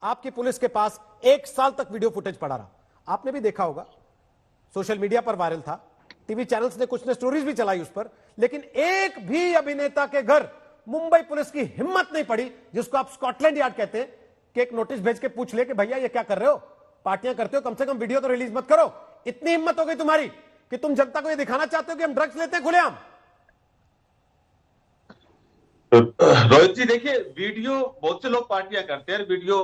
आपकी पुलिस के पास 1 साल तक वीडियो फुटेज पड़ा रहा। आपने भी देखा होगा, सोशल मीडिया पर वायरल था, टीवी चैनल्स ने कुछ ने स्टोरीज भी चलाई उस पर, लेकिन एक भी अभिनेता के घर मुंबई पुलिस की हिम्मत नहीं पड़ी, जिसको आप स्कॉटलैंड यार्ड कहते हैं, कि एक नोटिस भेज के पूछ ले कि भैया ये क्या कर रहे हो, पार्टियां करते हो, कम से कम वीडियो तो रिलीज मत करो। इतनी हिम्मत हो गई तुम्हारी कि तुम जनता को ये दिखाना चाहते हो कि हम ड्रग्स लेते हैं खुलेआम। रोहित जी देखिए, वीडियो बहुत से लोग पार्टियां करते हैं, वीडियो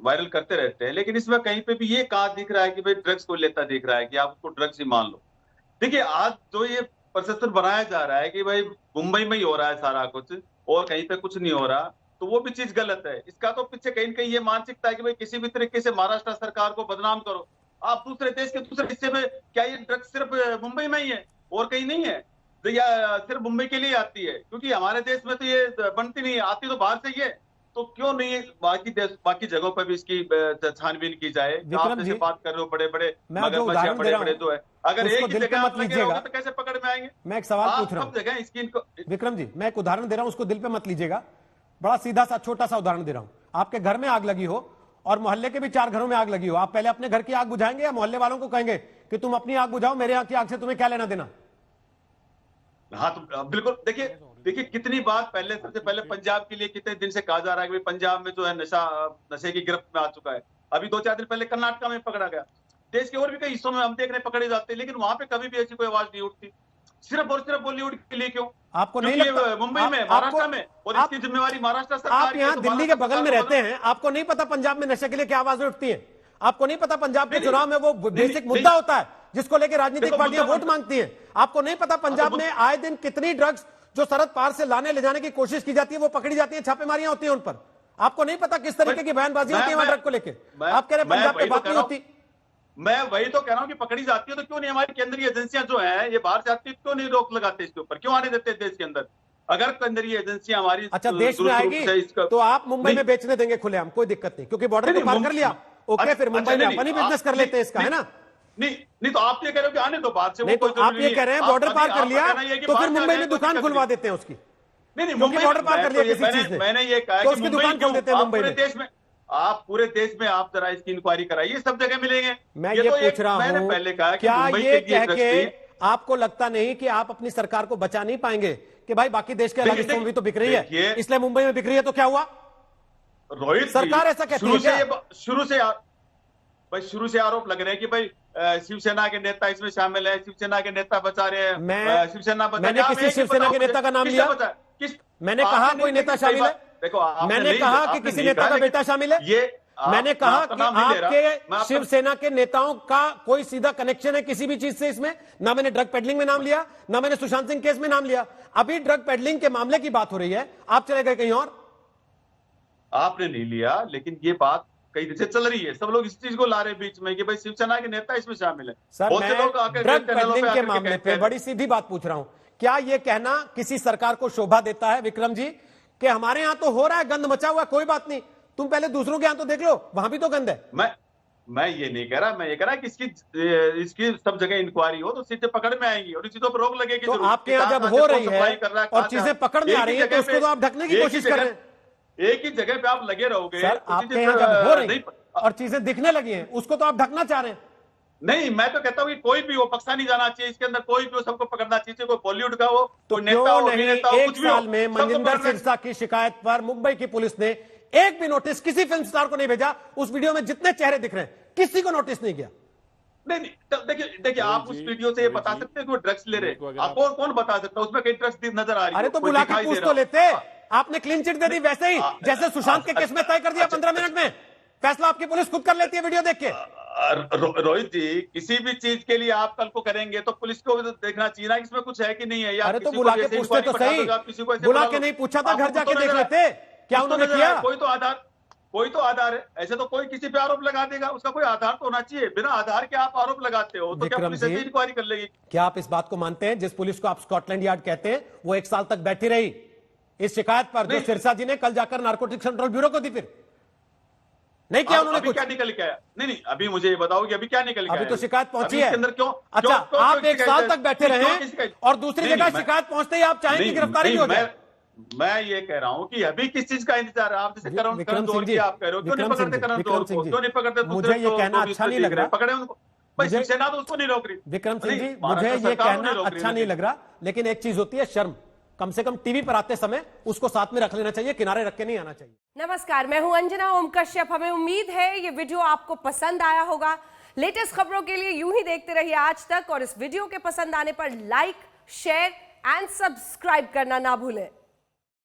वायरल करते रहते हैं, लेकिन इसमें कहीं पे भी ये कहा दिख रहा है कि भाई ड्रग्स को लेता दिख रहा है कि आप उसको ड्रग्स ही मान लो। देखिए, आज जो ये परसेप्शन बनाया जा रहा है कि भाई मुंबई में ही हो रहा है सारा कुछ और कहीं पे कुछ नहीं हो रहा, तो वो भी चीज गलत है। इसका तो पीछे कहीं ना कहीं ये मानसिकता है कि भाई किसी भी तरीके से महाराष्ट्र सरकार को बदनाम करो। आप दूसरे देश के दूसरे हिस्से में, क्या ये ड्रग्स सिर्फ मुंबई में ही है और कहीं नहीं है? तो या सिर्फ मुंबई के लिए आती है? क्योंकि हमारे देश में तो ये बनती नहीं है, आती तो बाहर से ही है। तो क्यों नहीं बाकी देश, बाकी जगहों पर भी इसकी छानबीन की जाए? आप जैसे बात कर रहे हो बड़े बड़े मगरमच्छ या बड़े बड़े जो है, अगर एक ही जगह आप लगे रहोगे तो कैसे पकड़ में आएंगे? मैं एक सवाल पूछ रहा हूं, जगह इसकी विक्रम जी, मैं एक उदाहरण दे रहा हूं, उसको दिल पे मत लीजिएगा, बड़ा सीधा सा छोटा सा उदाहरण दे रहा हूं। आपके घर में आग लगी हो और मोहल्ले के भी 4 घरों में आग लगी हो, आप पहले अपने घर की आग बुझाएंगे या मोहल्ले वालों को कहेंगे कि तुम अपनी आग बुझाओ, मेरे यहाँ की आग से तुम्हें क्या लेना देना? हाँ, तो बिल्कुल। देखिए कितनी बात पहले, सबसे पहले पंजाब के लिए कितने दिन से कहा जा रहा है कि पंजाब में जो है नशे की गिरफ्त में आ चुका है। अभी 2-4 दिन पहले कर्नाटका में पकड़ा गया। देश के और भी कई हिस्सों में हम देख रहे हैं पकड़े जाते हैं, लेकिन वहां पे कभी भी ऐसी कोई आवाज नहीं उठती। सिर्फ और सिर्फ बॉलीवुड के लिए क्यों? आपको नहीं लगता मुंबई में, महाराष्ट्र में, और इसकी जिम्मेवारी महाराष्ट्र सरकार आप यहाँ दिल्ली के बगल में रहते हैं, आपको नहीं पता पंजाब में नशे के लिए क्या आवाज उठती है? आपको नहीं पता पंजाब के चुनाव में वो बेसिक मुद्दा होता है जिसको लेकर राजनीतिक पार्टियां वोट मांगती हैं? आपको नहीं पता पंजाब में आए दिन कितनी ड्रग्स जो सरहद पार से लाने ले जाने की कोशिश की जाती है, वो पकड़ी जाती है, छापेमारियां होती है उन पर? आपको नहीं पता किस तरीके की बयानबाजी होती है वहां ड्रग को लेकर? आप कह रहे हैं पंजाब पे बात नहीं होती। मैं वही तो कह रहा हूं कि पकड़ी जाती है तो क्यों नहीं हमारी केंद्रीय एजेंसियां जो है ये बाहर से आती है, क्यों नहीं रोक लगाते इसके ऊपर? क्यों आने देते देश के अंदर? अगर केंद्रीय एजेंसियां हमारी अच्छा देश में आएगी तो आप मुंबई में बेचने देंगे खुलेआम, कोई दिक्कत नहीं, क्योंकि बॉर्डर को पार कर लिया, ओके, फिर मुंबई में अपनी बिजनेस कर लेते हैं इसका, है ना? नहीं तो आप ये कह रहे हो कि आने दो बाहर से, नहीं तो आप ये कह रहे हैं बॉर्डर पार कर लिया तो फिर मुंबई में दुकान खुलवा देते हैं उसकी। नहीं, मुंबई बॉर्डर पार कर लिया किसी चीज ने, मैंने ये कहा तो कि उसकी दुकान खोल देते हैं मुंबई में। देश में, आप पूरे देश में आप जरा इसकी इंक्वायरी कराइए, सब जगह मिलेंगे। मैं ये पूछ रहा हूं, पहले कहा क्या ये कह के आपको लगता नहीं कि आप अपनी सरकार को बचा नहीं पाएंगे कि भाई बाकी देश के अलग हिस्सों में भी तो बिक रही है, इसलिए मुंबई में बिक रही है, तो क्या हुआ? रोहित, सरकार ऐसा कहती है? शुरू से आरोप लग रहे हैं कि भाई शिवसेना के नेता इसमें शामिल है, शिवसेना के नेता बचा रहे हैं। शिवसेना मैंने किसी शिवसेना के नेता का नाम लिया? मैंने कहा कोई नेता शामिल है? देखो, मैंने कहा कि किसी नेता का बेटा शामिल है? मैंने कहा कि आपके शिवसेना के नेताओं का कोई सीधा कनेक्शन है किसी भी चीज से इसमें? ना मैंने ड्रग पेडलिंग में नाम लिया, ना मैंने सुशांत सिंह केस में नाम लिया। अभी ड्रग पेडलिंग के मामले की बात हो रही है, आप चले गए कहीं और। आपने नहीं लिया, लेकिन ये बात कई दिन से चल रही है, सब लोग इस चीज को ला रहे हैं बीच में कि भाई शिवसेना के नेता इसमें शामिल है। सर, मैं ड्रग पेडलिंग के मामले पे बड़ी सीधी बात पूछ रहा हूं, क्या यह कहना किसी सरकार को शोभा देता है विक्रम जी कि हमारे यहां तो हो रहा है, गंद मचा हुआ, कोई बात नहीं, तुम पहले दूसरों के यहां तो देख लो, वहां भी तो गंद है? मैं ये नहीं कह रहा, मैं ये कह रहा कि इसकी सब जगह इंक्वायरी हो तो चीजें पकड़ में आएंगी और चीजों पर रोक लगेगी। तो आपके यहाँ जब हो रही है और चीजें पकड़ में आ रही है तो उसको तो आप ढकने की कोशिश कर रहे हैं। एक ही जगह पे आप लगे रहोगे, सर, आपके यहाँ जब हो रही और चीजें दिखने लगी हैं, उसको तो आप ढकना चाह रहे हैं। नहीं, मैं तो कहता हूँ कि कोई भी हो, पक्सा नहीं जाना चाहिए इसके अंदर, कोई भी हो, सबको पकड़ना चाहिए, कोई बॉलीवुड का हो, तो कोई नेता हो, अभिनेता हो, एक साल में मनजिंदर सिरसा की शिकायत पर मुंबई की पुलिस ने एक भी नोटिस किसी फिल्म स्टार को नहीं भेजा? उस वीडियो में जितने चेहरे दिख रहे हैं किसी को नोटिस नहीं किया। नहीं, देखिए आप उस वीडियो से ये बता सकते हैं कि वो ड्रग्स ले रहे हैं, आपको कौन बता सकता है उसमें कई ड्रग्स नजर आ रही है? अरे तो बुला के पूछ तो लेते, आपने क्लीन चिट दे दी, वैसे ही जैसे सुशांत के केस में तय कर दिया 15 मिनट में, फैसला आपकी पुलिस खुद कर लेती है वीडियो देख के। रोहित जी, किसी भी चीज के लिए आप कल को करेंगे तो पुलिस को भी देखना चाहिए ना इसमें कुछ है कि नहीं है। अरे तो बुला के पूछते तो सही, बुला के नहीं पूछा था, घर जाके देख लेते क्या उन्होंने किया। कोई तो आधार है, ऐसे तो कोई किसी पे आरोप लगा देगा, उसका कोई आधार तो होना चाहिए। बिना आधार के आप आरोप लगाते हो तो क्या पुलिस ऐसी इंक्वायरी कर लेगी? क्या आप इस बात को मानते हैं जिस पुलिस को आप स्कॉटलैंड यार्ड कहते हैं वो 1 साल तक बैठी रही इस शिकायत पर जो सिरसा जी ने कल जाकर नारकोटिक्स कंट्रोल ब्यूरो को दी? फिर नहीं किया उन्होंने कुछ? क्या निकल के आया? नहीं, अभी मुझे ये बताओ कि अभी क्या निकल के आया? अभी तो शिकायत पहुंची है अंदर क्यों? अच्छा, आप 1 साल तक बैठे रहे और दूसरी जगह शिकायत पहुंचते ही आप चाहेंगे गिरफ्तारी हो जाए? मैं ये कह रहा हूँ कि अभी किस चीज का इंतजार है? आप जैसे करण विक्रम जोहर सिंह की जी, आप कह रहे हो, क्यों नहीं विक्रम सिंह पकड़ते जी, करण विक्रम जोहर सिंह को? जी, क्यों नहीं पकड़ते मुझे दूसरे ये कहना जो भी अच्छा उसमें नहीं देख लग रहे हैं? रहा। पकड़े उनको भाई, मुझे शिवसेना तो उसको नहीं रोक रही। विक्रम सिंह जी, नहीं, मुझे महाराष्ट्र ये सरकार कहना नहीं रोक रही, अच्छा नहीं लेकिन लग रहा, लेकिन एक चीज होती है शर्म। कम से कम टीवी पर आते समय उसको साथ में रख लेना चाहिए, किनारे रख के नहीं आना चाहिए। नमस्कार, मैं हूं अंजना ओम कश्यप। हमें उम्मीद है ये वीडियो आपको पसंद आया होगा। लेटेस्ट खबरों के लिए यूं ही देखते रहिए आज तक, और इस वीडियो के पसंद आने पर लाइक, शेयर एंड सब्सक्राइब करना ना भूलें।